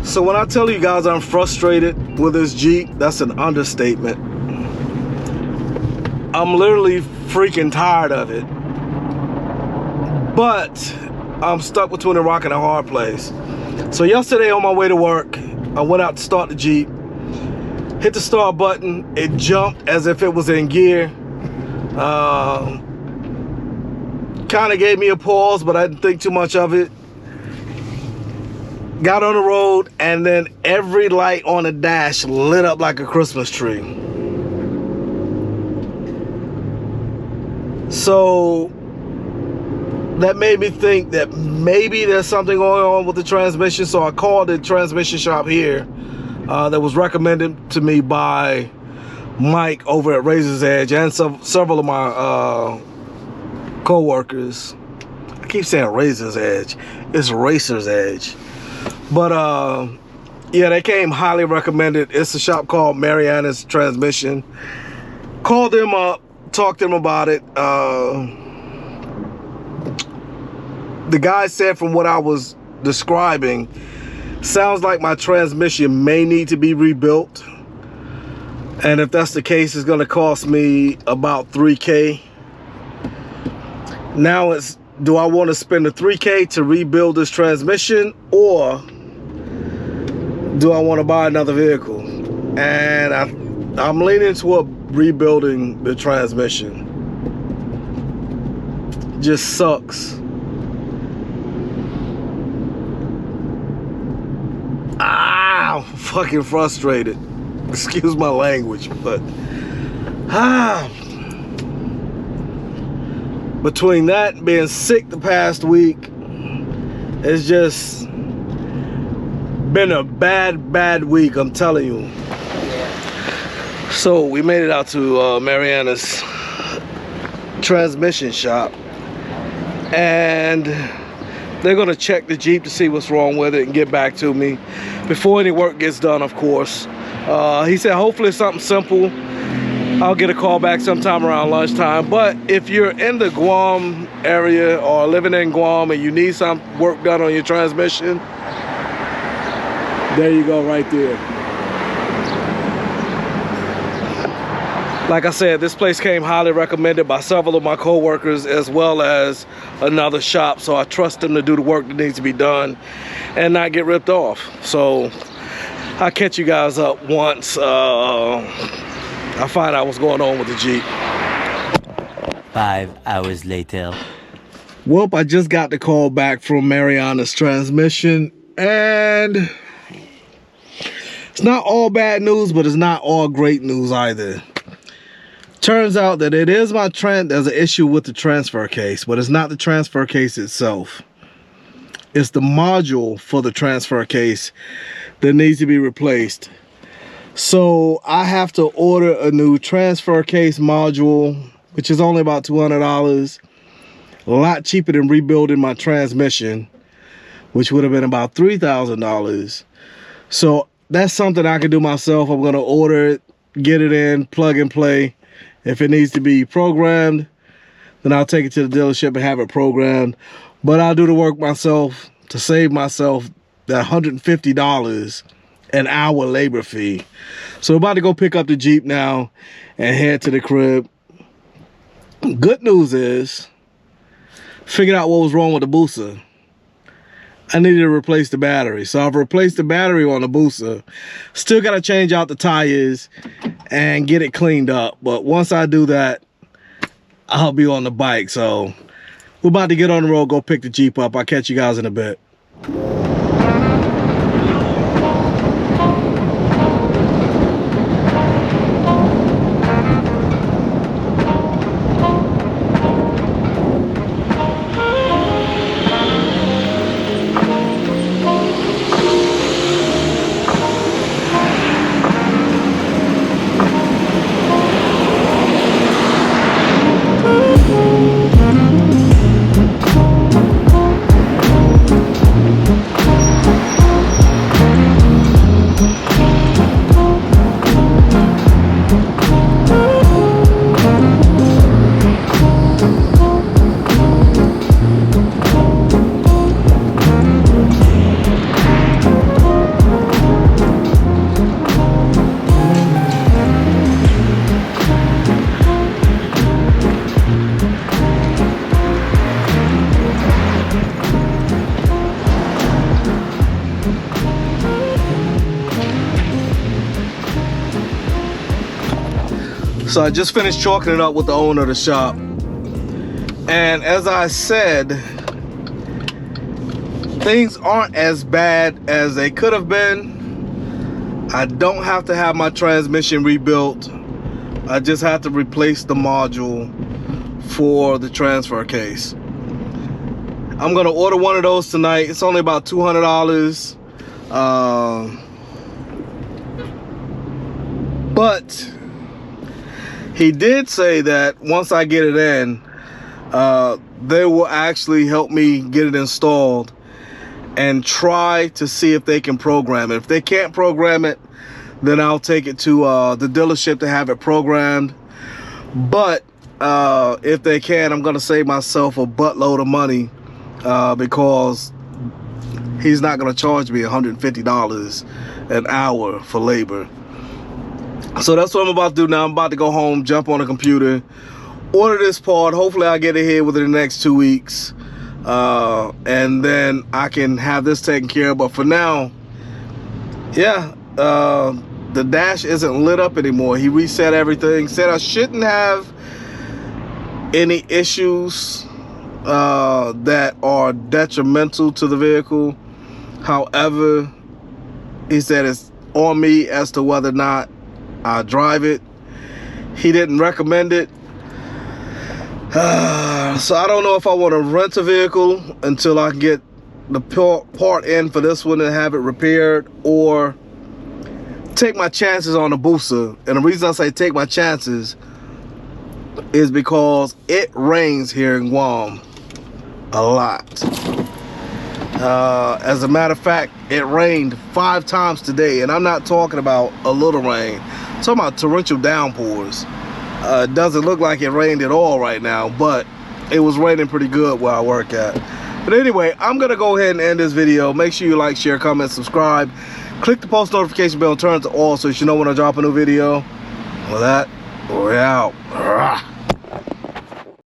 So when I tell you guys I'm frustrated with this Jeep, that's an understatement. I'm literally freaking tired of it. But I'm stuck between a rock and a hard place. So yesterday on my way to work, I went out to start the Jeep, hit the start button, it jumped as if it was in gear. Kind of gave me a pause, but I didn't think too much of it. Got on the road, and then every light on the dash lit up like a Christmas tree. So that made me think that maybe there's something going on with the transmission. So I called the transmission shop here that was recommended to me by Mike over at Razor's Edge and several of my co-workers. I keep saying Razor's Edge. It's Racer's Edge. But yeah, they came highly recommended. It's a shop called Mariana's Transmission. Called them up, talked to them about it. The guy said from what I was describing, sounds like my transmission may need to be rebuilt. And if that's the case, it's gonna cost me about $3K. Now it's, do I want to spend the $3K to rebuild this transmission, or do I want to buy another vehicle? And I'm leaning toward rebuilding the transmission. Just sucks. I'm fucking frustrated. Excuse my language, but between that and being sick the past week, it's just been a bad week, I'm telling you. So we made it out to Mariana's transmission shop, and they're gonna check the Jeep to see what's wrong with it and get back to me before any work gets done, of course. He said hopefully it's something simple. I'll get a call back sometime around lunchtime. But if you're in the Guam area or living in Guam and you need some work done on your transmission, there you go right there. Like I said, this place came highly recommended by several of my co-workers as well as another shop. So I trust them to do the work that needs to be done and not get ripped off. So I'll catch you guys up once I find out what's going on with the Jeep. 5 hours later. Well, I just got the call back from Mariana's Transmission, and it's not all bad news, but it's not all great news either. Turns out that it is there's an issue with the transfer case, but it's not the transfer case itself. It's the module for the transfer case that needs to be replaced. So I have to order a new transfer case module, which is only about $200. A lot cheaper than rebuilding my transmission, which would have been about $3,000. So that's something I can do myself. I'm gonna order it, get it in, plug and play. If it needs to be programmed, then I'll take it to the dealership and have it programmed. But I'll do the work myself to save myself that $150 an hour labor fee. So I'm about to go pick up the Jeep now and head to the crib. Good news is, figured out what was wrong with the booster. I needed to replace the battery. So I've replaced the battery on the booster. Still got to change out the tires and get it cleaned up. But once I do that, I'll be on the bike. So we're about to get on the road, go pick the Jeep up. I'll catch you guys in a bit. So I just finished chalking it up with the owner of the shop. And as I said, things aren't as bad as they could have been. I don't have to have my transmission rebuilt. I just have to replace the module for the transfer case. I'm gonna order one of those tonight. It's only about $200. But he did say that once I get it in, they will actually help me get it installed and try to see if they can program it. If they can't program it, then I'll take it to the dealership to have it programmed. But if they can, I'm gonna save myself a buttload of money because he's not gonna charge me $150 an hour for labor. So that's what I'm about to do now. I'm about to go home, jump on the computer, order this part. Hopefully I'll get it here within the next 2 weeks. And then I can have this taken care of. But for now, yeah, the dash isn't lit up anymore. He reset everything, said I shouldn't have any issues that are detrimental to the vehicle. However, he said it's on me as to whether or not I drive it. He didn't recommend it. So I don't know if I want to rent a vehicle until I can get the part in for this one and have it repaired, or take my chances on the Busa. And the reason I say take my chances is because it rains here in Guam a lot. As a matter of fact, it rained 5 times today, and I'm not talking about a little rain. I'm talking about torrential downpours. It doesn't look like it rained at all right now, but it was raining pretty good where I work at. But anyway, I'm gonna go ahead and end this video. Make sure you like, share, comment, subscribe. Click the post notification bell and turn it to all so you know when I drop a new video. With that, we're out.